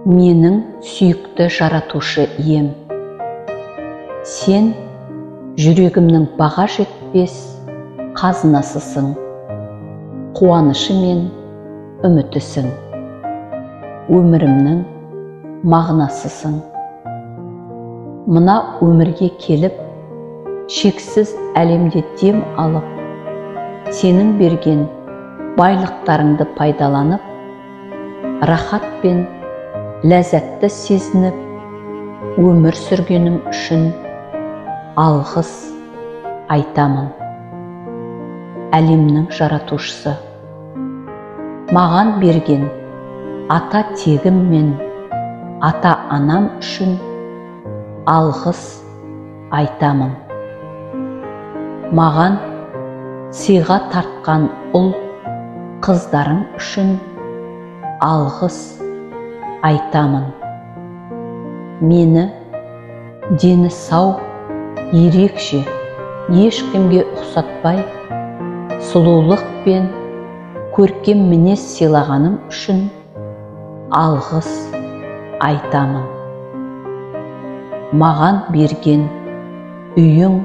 Менің сүйікті жаратушы ием, сен жүрегімнің баға жетпес қазынасысың, қуанышы мен үмітісің, өмірімнің мағынасысың. Мына өмірге келіп, шексіз әлемде дем алып, сенің берген байлықтарыңды пайдаланып, рахат пен ләззатты сезініп, өмір сүргенім үшін алғыс айтамын. Әлемнің жаратушысы, маған берген ата тегім мен ата анам үшін алғыс айтамын. Маған сыйға тартқан ұл қыздарым үшін алғыс айтамын. Мені дені сау, ерекше, ешкімге ұқсатпай, сұлулық пен көркем мінез сыйлағаным үшін алғыс айтамын. Маған берген үйің,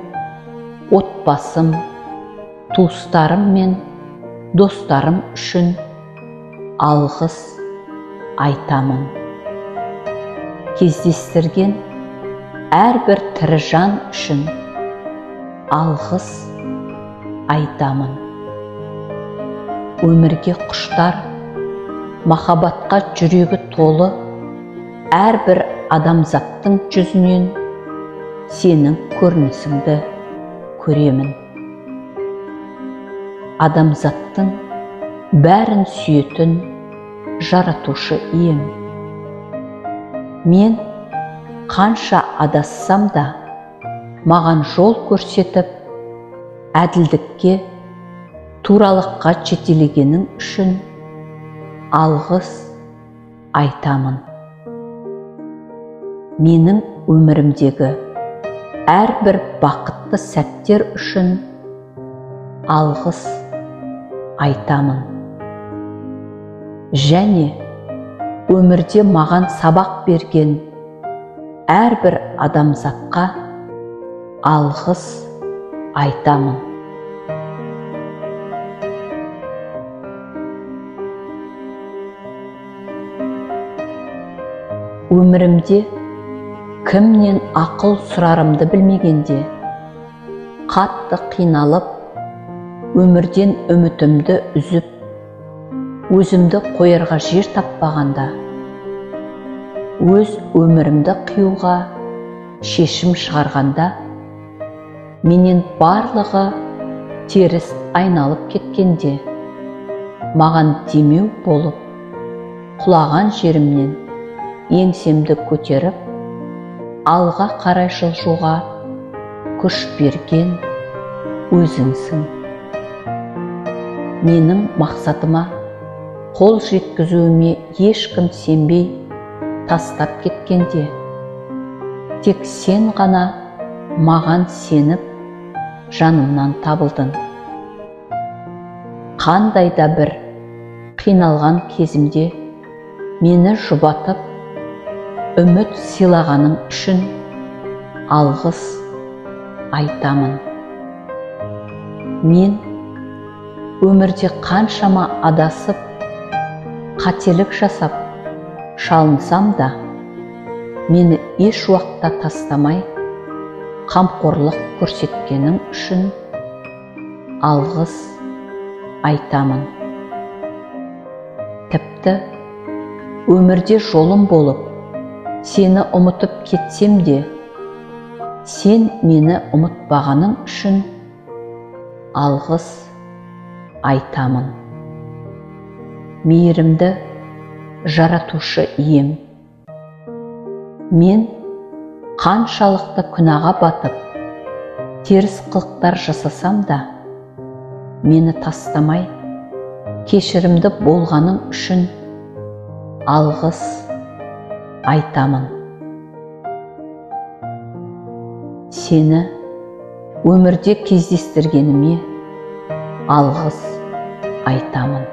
отбасым, туыстарым мен достарым үшін алғыс айтамын. Кездестірген әрбір тірі жан үшін алғыс айтамын. Өмірге құштар, махаббатқа жүрегі толы әрбір адамзаттың жүзінен сенің көрінісіңді көремін. Адамзаттың бәрін сүйетін жаратушы ием. Мен қанша адассам да, маған жол көрсетіп, әділдікке, туралыққа жетелегенің үшін алғыс айтамын. Менің өмірімдегі әрбір бақытты сәттер үшін алғыс айтамын. Және өмірде маған сабақ берген әрбір адамзатқа алғыс айтамын. Өмірімде кімнен ақыл сұрарымды білмегенде, қатты қиналып, өмірден үмітімді үзіп, өзімді қоярға жер таппағанда, өз өмірімді қиюға шешім шығарғанда, менен барлығы теріс айналып кеткенде, маған демеу болып, құлаған жерімнен еңсемді көтеріп, алға қарай жылжуға күш берген өзіңсің. Менің мақсатыма қол жеткізуіме ешкім сенбей тастап кеткенде, тек сен ғана маған сеніп, жанымнан табылдың. Қандай да бір қиналған кезімде мені жұбатып, үміт сыйлағаның үшін алғыс айтамын. Мен өмірде қаншама адасып, қателік жасап, шалынсам да, мені еш уақытта тастамай, қамқорлық көрсеткенің үшін алғыс айтамын. Тіпті өмірде жолым болып, сені ұмытып кетсем де, сен мені ұмытпағаның үшін алғыс айтамын. Мейірімді жаратушы ием, мен қаншалықты күнәға батып, теріс қылықтар жасасам да, мені тастамай, кешірімді болғаның үшін алғыс айтамын. Сені өмірде кездестіргеніме алғыс айтамын.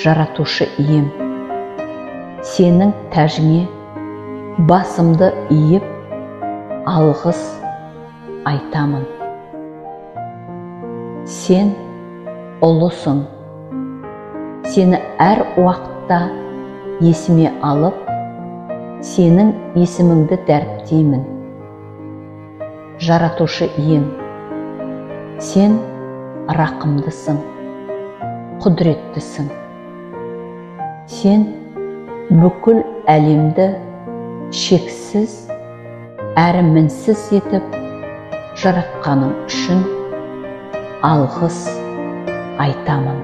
Жаратушы ием, сенің тәжіңе басымды иіп, алғыс айтамын. Сен ұлысың, сені әр уақытта есіме алып, сенің есіміңді дәріптеймін. Жаратушы ием, сен рақымдысың, құдіреттісің. Сен бүкіл әлемді шексіз әрі мінсіз етіп жаратқаның үшін алғыс айтамын.